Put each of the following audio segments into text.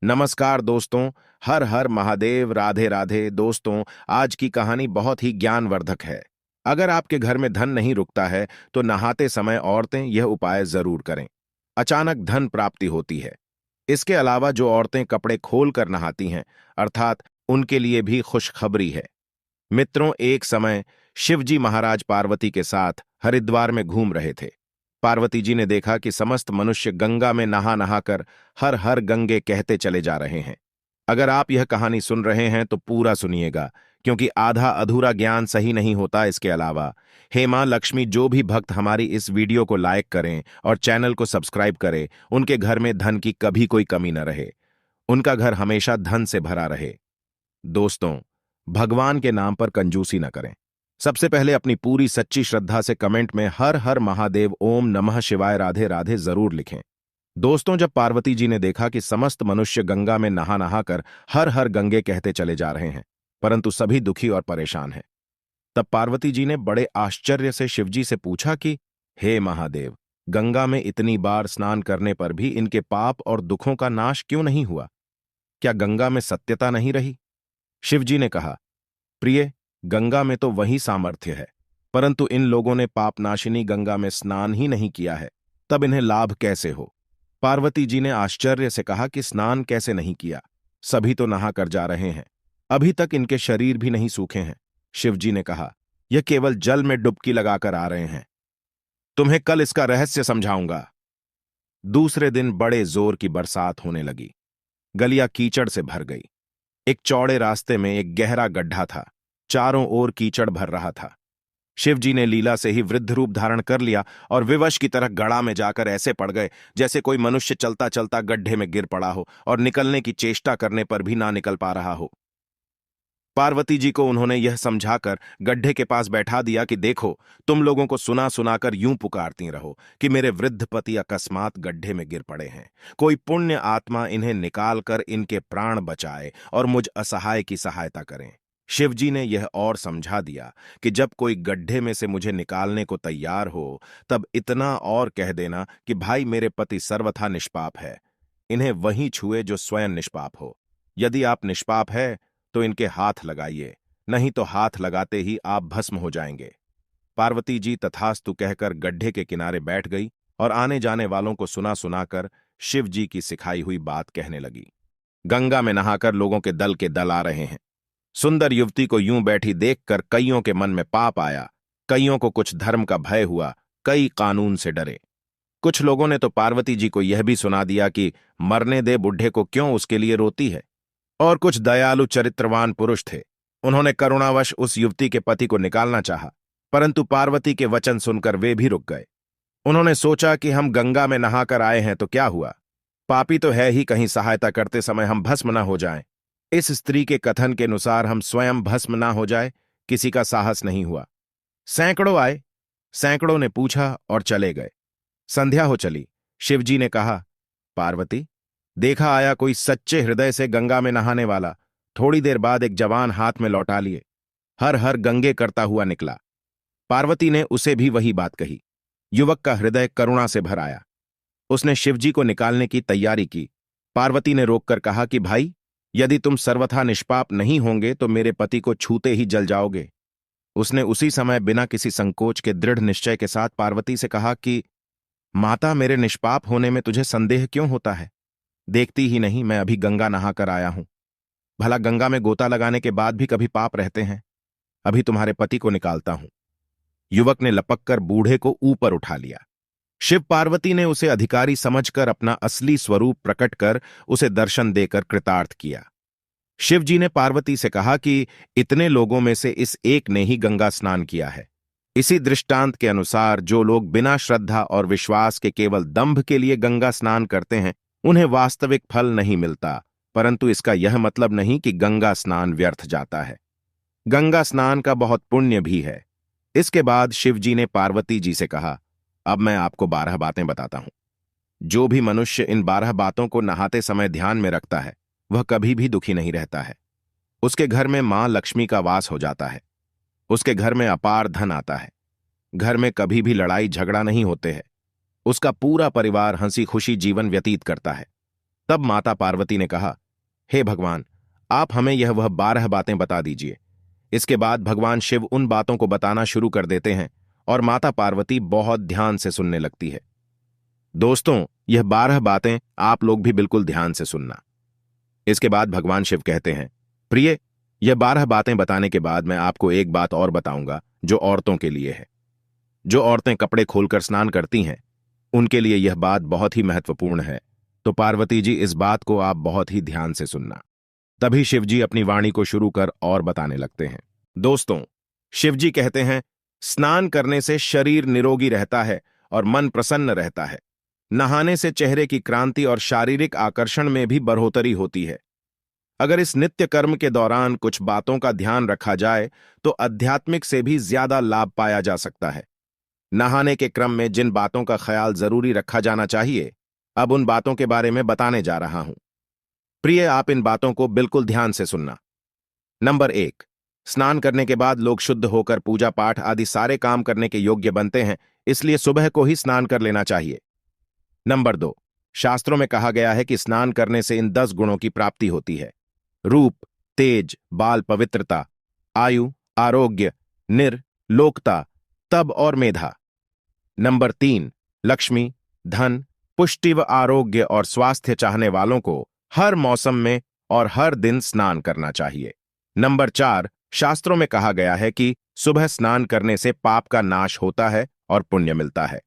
नमस्कार दोस्तों। हर हर महादेव, राधे राधे। दोस्तों, आज की कहानी बहुत ही ज्ञानवर्धक है। अगर आपके घर में धन नहीं रुकता है तो नहाते समय औरतें यह उपाय जरूर करें। अचानक धन प्राप्ति होती है। इसके अलावा जो औरतें कपड़े खोल कर नहाती हैं, अर्थात उनके लिए भी खुशखबरी है। मित्रों, एक समय शिवजी महाराज पार्वती के साथ हरिद्वार में घूम रहे थे। पार्वती जी ने देखा कि समस्त मनुष्य गंगा में नहा नहाकर हर हर गंगे कहते चले जा रहे हैं। अगर आप यह कहानी सुन रहे हैं तो पूरा सुनिएगा, क्योंकि आधा अधूरा ज्ञान सही नहीं होता। इसके अलावा हे मां लक्ष्मी, जो भी भक्त हमारी इस वीडियो को लाइक करें और चैनल को सब्सक्राइब करें, उनके घर में धन की कभी कोई कमी न रहे। उनका घर हमेशा धन से भरा रहे। दोस्तों, भगवान के नाम पर कंजूसी न करें। सबसे पहले अपनी पूरी सच्ची श्रद्धा से कमेंट में हर हर महादेव, ओम नमः शिवाय, राधे राधे जरूर लिखें। दोस्तों, जब पार्वती जी ने देखा कि समस्त मनुष्य गंगा में नहा नहाकर हर हर गंगे कहते चले जा रहे हैं, परंतु सभी दुखी और परेशान हैं, तब पार्वती जी ने बड़े आश्चर्य से शिवजी से पूछा कि हे महादेव, गंगा में इतनी बार स्नान करने पर भी इनके पाप और दुखों का नाश क्यों नहीं हुआ? क्या गंगा में सत्यता नहीं रही? शिवजी ने कहा, प्रिय, गंगा में तो वही सामर्थ्य है, परंतु इन लोगों ने पापनाशिनी गंगा में स्नान ही नहीं किया है, तब इन्हें लाभ कैसे हो? पार्वती जी ने आश्चर्य से कहा कि स्नान कैसे नहीं किया? सभी तो नहा कर जा रहे हैं, अभी तक इनके शरीर भी नहीं सूखे हैं। शिवजी ने कहा, यह केवल जल में डुबकी लगाकर आ रहे हैं। तुम्हें कल इसका रहस्य समझाऊंगा। दूसरे दिन बड़े जोर की बरसात होने लगी। गलियां कीचड़ से भर गई। एक चौड़े रास्ते में एक गहरा गड्ढा था। चारों ओर कीचड़ भर रहा था। शिवजी ने लीला से ही वृद्ध रूप धारण कर लिया और विवश की तरह गड़ा में जाकर ऐसे पड़ गए जैसे कोई मनुष्य चलता चलता गड्ढे में गिर पड़ा हो और निकलने की चेष्टा करने पर भी ना निकल पा रहा हो। पार्वती जी को उन्होंने यह समझाकर गड्ढे के पास बैठा दिया कि देखो, तुम लोगों को सुना सुनाकर यूं पुकारती रहो कि मेरे वृद्ध पति अकस्मात गड्ढे में गिर पड़े हैं। कोई पुण्य आत्मा इन्हें निकालकर इनके प्राण बचाए और मुझ असहाय की सहायता करें। शिवजी ने यह और समझा दिया कि जब कोई गड्ढे में से मुझे निकालने को तैयार हो, तब इतना और कह देना कि भाई, मेरे पति सर्वथा निष्पाप है, इन्हें वही छुए जो स्वयं निष्पाप हो। यदि आप निष्पाप है तो इनके हाथ लगाइए, नहीं तो हाथ लगाते ही आप भस्म हो जाएंगे। पार्वती जी तथास्तु कहकर गड्ढे के किनारे बैठ गई और आने जाने वालों को सुना सुनाकर शिव जी की सिखाई हुई बात कहने लगी। गंगा में नहाकर लोगों के दल आ रहे हैं। सुंदर युवती को यूं बैठी देखकर कईयों के मन में पाप आया। कईयों को कुछ धर्म का भय हुआ, कई कानून से डरे। कुछ लोगों ने तो पार्वती जी को यह भी सुना दिया कि मरने दे बुढ़े को, क्यों उसके लिए रोती है। और कुछ दयालु चरित्रवान पुरुष थे। उन्होंने करुणावश उस युवती के पति को निकालना चाहा, परंतु पार्वती के वचन सुनकर वे भी रुक गए। उन्होंने सोचा कि हम गंगा में नहाकर आए हैं तो क्या हुआ, पापी तो है ही, कहीं सहायता करते समय हम भस्म न हो जाएं। इस स्त्री के कथन के अनुसार हम स्वयं भस्म न हो जाए, किसी का साहस नहीं हुआ। सैकड़ों आए, सैकड़ों ने पूछा और चले गए। संध्या हो चली। शिवजी ने कहा, पार्वती, देखा आया कोई सच्चे हृदय से गंगा में नहाने वाला। थोड़ी देर बाद एक जवान हाथ में लौटा लिए हर हर गंगे करता हुआ निकला। पार्वती ने उसे भी वही बात कही। युवक का हृदय करुणा से भर आया। उसने शिवजी को निकालने की तैयारी की। पार्वती ने रोककर कहा कि भाई, यदि तुम सर्वथा निष्पाप नहीं होंगे तो मेरे पति को छूते ही जल जाओगे। उसने उसी समय बिना किसी संकोच के दृढ़ निश्चय के साथ पार्वती से कहा कि माता, मेरे निष्पाप होने में तुझे संदेह क्यों होता है? देखती ही नहीं, मैं अभी गंगा नहा कर आया हूं। भला गंगा में गोता लगाने के बाद भी कभी पाप रहते हैं? अभी तुम्हारे पति को निकालता हूं। युवक ने लपककर बूढ़े को ऊपर उठा लिया। शिव पार्वती ने उसे अधिकारी समझकर अपना असली स्वरूप प्रकट कर उसे दर्शन देकर कृतार्थ किया। शिव जी ने पार्वती से कहा कि इतने लोगों में से इस एक ने ही गंगा स्नान किया है। इसी दृष्टांत के अनुसार जो लोग बिना श्रद्धा और विश्वास के केवल दंभ के लिए गंगा स्नान करते हैं, उन्हें वास्तविक फल नहीं मिलता। परंतु इसका यह मतलब नहीं कि गंगा स्नान व्यर्थ जाता है। गंगा स्नान का बहुत पुण्य भी है। इसके बाद शिवजी ने पार्वती जी से कहा, अब मैं आपको 12 बातें बताता हूं। जो भी मनुष्य इन 12 बातों को नहाते समय ध्यान में रखता है, वह कभी भी दुखी नहीं रहता है। उसके घर में मां लक्ष्मी का वास हो जाता है। उसके घर में अपार धन आता है। घर में कभी भी लड़ाई झगड़ा नहीं होते हैं। उसका पूरा परिवार हंसी खुशी जीवन व्यतीत करता है। तब माता पार्वती ने कहा, हे भगवान, आप हमें यह वह 12 बातें बता दीजिए। इसके बाद भगवान शिव उन बातों को बताना शुरू कर देते हैं और माता पार्वती बहुत ध्यान से सुनने लगती है। दोस्तों, यह 12 बातें आप लोग भी बिल्कुल ध्यान से सुनना। इसके बाद भगवान शिव कहते हैं, प्रिय, यह 12 बातें बताने के बाद मैं आपको एक बात और बताऊंगा जो औरतों के लिए है। जो औरतें कपड़े खोलकर स्नान करती हैं, उनके लिए यह बात बहुत ही महत्वपूर्ण है। तो पार्वती जी, इस बात को आप बहुत ही ध्यान से सुनना। तभी शिवजी अपनी वाणी को शुरू कर और बताने लगते हैं। दोस्तों, शिवजी कहते हैं, स्नान करने से शरीर निरोगी रहता है और मन प्रसन्न रहता है। नहाने से चेहरे की क्रांति और शारीरिक आकर्षण में भी बढ़ोतरी होती है। अगर इस नित्य कर्म के दौरान कुछ बातों का ध्यान रखा जाए तो आध्यात्मिक से भी ज्यादा लाभ पाया जा सकता है। नहाने के क्रम में जिन बातों का ख्याल जरूरी रखा जाना चाहिए, अब उन बातों के बारे में बताने जा रहा हूं। प्रिय, आप इन बातों को बिल्कुल ध्यान से सुनना। नंबर 1, स्नान करने के बाद लोग शुद्ध होकर पूजा पाठ आदि सारे काम करने के योग्य बनते हैं, इसलिए सुबह को ही स्नान कर लेना चाहिए। नंबर 2, शास्त्रों में कहा गया है कि स्नान करने से इन 10 गुणों की प्राप्ति होती है: रूप, तेज, बाल पवित्रता, आयु, आरोग्य, लोकता, तप और मेधा। नंबर 3, लक्ष्मी, धन, पुष्टि व आरोग्य और स्वास्थ्य चाहने वालों को हर मौसम में और हर दिन स्नान करना चाहिए। नंबर 4, शास्त्रों में कहा गया है कि सुबह स्नान करने से पाप का नाश होता है और पुण्य मिलता है।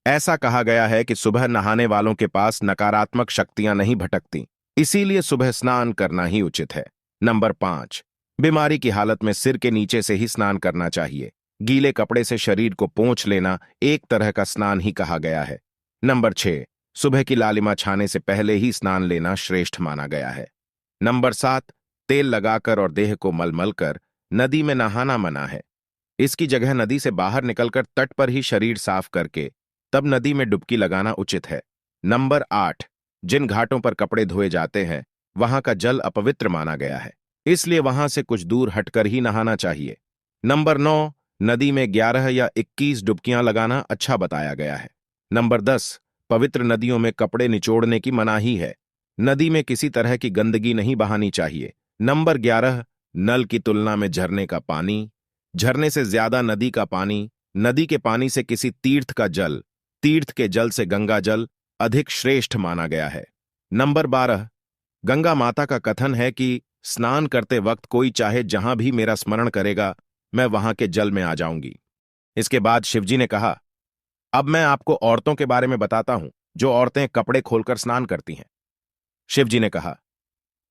ऐसा कहा गया है कि सुबह नहाने वालों के पास नकारात्मक शक्तियां नहीं भटकती, इसीलिए सुबह स्नान करना ही उचित है। नंबर 5, बीमारी की हालत में सिर के नीचे से ही स्नान करना चाहिए। गीले कपड़े से शरीर को पोंछ लेना एक तरह का स्नान ही कहा गया है। नंबर 6, सुबह की लालिमा छाने से पहले ही स्नान लेना श्रेष्ठ माना गया है। नंबर 7, तेल लगाकर और देह को मलमल कर नदी में नहाना मना है। इसकी जगह नदी से बाहर निकलकर तट पर ही शरीर साफ करके तब नदी में डुबकी लगाना उचित है। नंबर 8, जिन घाटों पर कपड़े धोए जाते हैं वहां का जल अपवित्र माना गया है, इसलिए वहां से कुछ दूर हटकर ही नहाना चाहिए। नंबर 9, नदी में 11 या 21 डुबकियां लगाना अच्छा बताया गया है। नंबर 10, पवित्र नदियों में कपड़े निचोड़ने की मनाही है। नदी में किसी तरह की गंदगी नहीं बहानी चाहिए। नंबर 11, नल की तुलना में झरने का पानी, झरने से ज्यादा नदी का पानी, नदी के पानी से किसी तीर्थ का जल, तीर्थ के जल से गंगा जल अधिक श्रेष्ठ माना गया है। नंबर 12, गंगा माता का कथन है कि स्नान करते वक्त कोई चाहे जहां भी मेरा स्मरण करेगा, मैं वहां के जल में आ जाऊंगी। इसके बाद शिवजी ने कहा, अब मैं आपको औरतों के बारे में बताता हूं जो औरतें कपड़े खोलकर स्नान करती हैं। शिवजी ने कहा,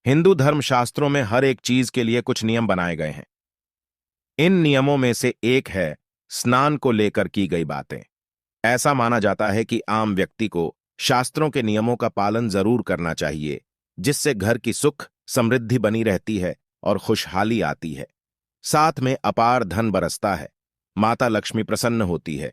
हिंदू धर्म शास्त्रों में हर एक चीज के लिए कुछ नियम बनाए गए हैं। इन नियमों में से एक है स्नान को लेकर की गई बातें। ऐसा माना जाता है कि आम व्यक्ति को शास्त्रों के नियमों का पालन जरूर करना चाहिए, जिससे घर की सुख समृद्धि बनी रहती है और खुशहाली आती है। साथ में अपार धन बरसता है, माता लक्ष्मी प्रसन्न होती है।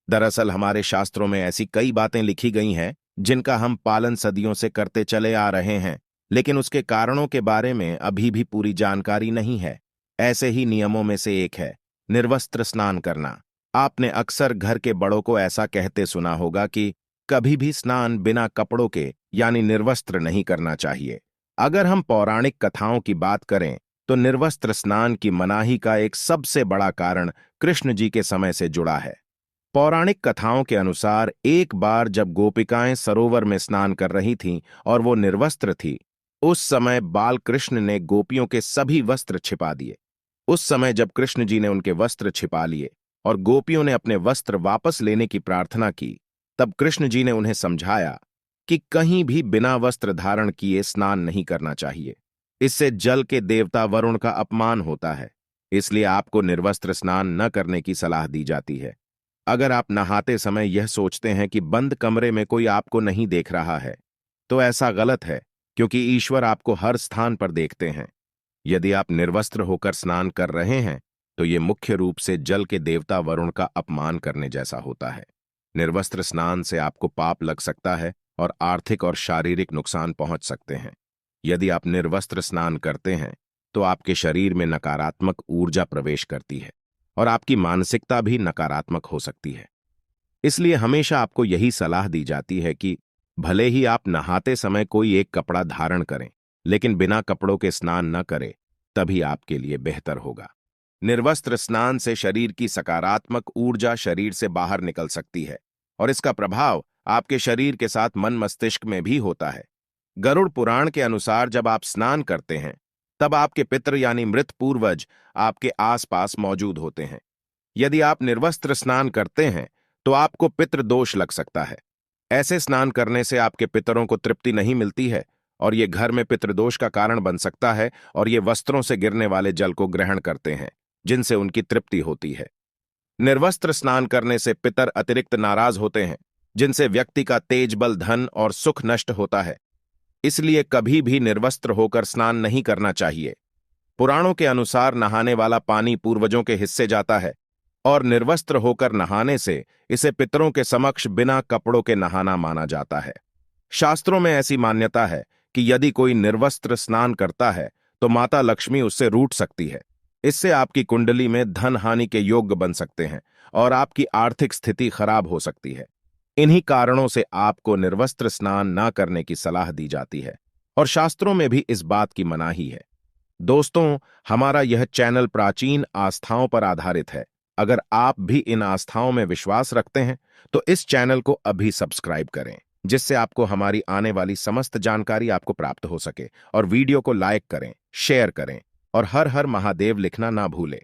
दरअसल हमारे शास्त्रों में ऐसी कई बातें लिखी गई हैं जिनका हम पालन सदियों से करते चले आ रहे हैं, लेकिन उसके कारणों के बारे में अभी भी पूरी जानकारी नहीं है। ऐसे ही नियमों में से एक है निर्वस्त्र स्नान करना। आपने अक्सर घर के बड़ों को ऐसा कहते सुना होगा कि कभी भी स्नान बिना कपड़ों के यानी निर्वस्त्र नहीं करना चाहिए। अगर हम पौराणिक कथाओं की बात करें तो निर्वस्त्र स्नान की मनाही का एक सबसे बड़ा कारण कृष्ण जी के समय से जुड़ा है। पौराणिक कथाओं के अनुसार एक बार जब गोपिकाएं सरोवर में स्नान कर रही थीं और वो निर्वस्त्र थी, उस समय बाल कृष्ण ने गोपियों के सभी वस्त्र छिपा दिए। उस समय जब कृष्ण जी ने उनके वस्त्र छिपा लिए और गोपियों ने अपने वस्त्र वापस लेने की प्रार्थना की, तब कृष्ण जी ने उन्हें समझाया कि कहीं भी बिना वस्त्र धारण किए स्नान नहीं करना चाहिए। इससे जल के देवता वरुण का अपमान होता है, इसलिए आपको निर्वस्त्र स्नान न करने की सलाह दी जाती है। अगर आप नहाते समय यह सोचते हैं कि बंद कमरे में कोई आपको नहीं देख रहा है, तो ऐसा गलत है, क्योंकि ईश्वर आपको हर स्थान पर देखते हैं। यदि आप निर्वस्त्र होकर स्नान कर रहे हैं तो ये मुख्य रूप से जल के देवता वरुण का अपमान करने जैसा होता है। निर्वस्त्र स्नान से आपको पाप लग सकता है और आर्थिक और शारीरिक नुकसान पहुंच सकते हैं। यदि आप निर्वस्त्र स्नान करते हैं तो आपके शरीर में नकारात्मक ऊर्जा प्रवेश करती है और आपकी मानसिकता भी नकारात्मक हो सकती है। इसलिए हमेशा आपको यही सलाह दी जाती है कि भले ही आप नहाते समय कोई एक कपड़ा धारण करें, लेकिन बिना कपड़ों के स्नान न करें, तभी आपके लिए बेहतर होगा। निर्वस्त्र स्नान से शरीर की सकारात्मक ऊर्जा शरीर से बाहर निकल सकती है और इसका प्रभाव आपके शरीर के साथ मन मस्तिष्क में भी होता है। गरुड़ पुराण के अनुसार जब आप स्नान करते हैं, तब आपके पितृ यानी मृत पूर्वज आपके आसपास मौजूद होते हैं। यदि आप निर्वस्त्र स्नान करते हैं, तो आपको पितृ दोष लग सकता है। ऐसे स्नान करने से आपके पितरों को तृप्ति नहीं मिलती है और ये घर में पितृदोष का कारण बन सकता है और ये वस्त्रों से गिरने वाले जल को ग्रहण करते हैं, जिनसे उनकी तृप्ति होती है। निर्वस्त्र स्नान करने से पितर अतिरिक्त नाराज होते हैं, जिनसे व्यक्ति का तेज बल, धन और सुख नष्ट होता है। इसलिए कभी भी निर्वस्त्र होकर स्नान नहीं करना चाहिए। पुराणों के अनुसार नहाने वाला पानी पूर्वजों के हिस्से जाता है और निर्वस्त्र होकर नहाने से इसे पितरों के समक्ष बिना कपड़ों के नहाना माना जाता है। शास्त्रों में ऐसी मान्यता है कि यदि कोई निर्वस्त्र स्नान करता है तो माता लक्ष्मी उससे रूठ सकती है। इससे आपकी कुंडली में धन हानि के योग्य बन सकते हैं और आपकी आर्थिक स्थिति खराब हो सकती है। इन्हीं कारणों से आपको निर्वस्त्र स्नान न करने की सलाह दी जाती है और शास्त्रों में भी इस बात की मनाही है। दोस्तों, हमारा यह चैनल प्राचीन आस्थाओं पर आधारित है। अगर आप भी इन आस्थाओं में विश्वास रखते हैं, तो इस चैनल को अभी सब्सक्राइब करें, जिससे आपको हमारी आने वाली समस्त जानकारी आपको प्राप्त हो सके। और वीडियो को लाइक करें, शेयर करें और हर हर महादेव लिखना ना भूलें।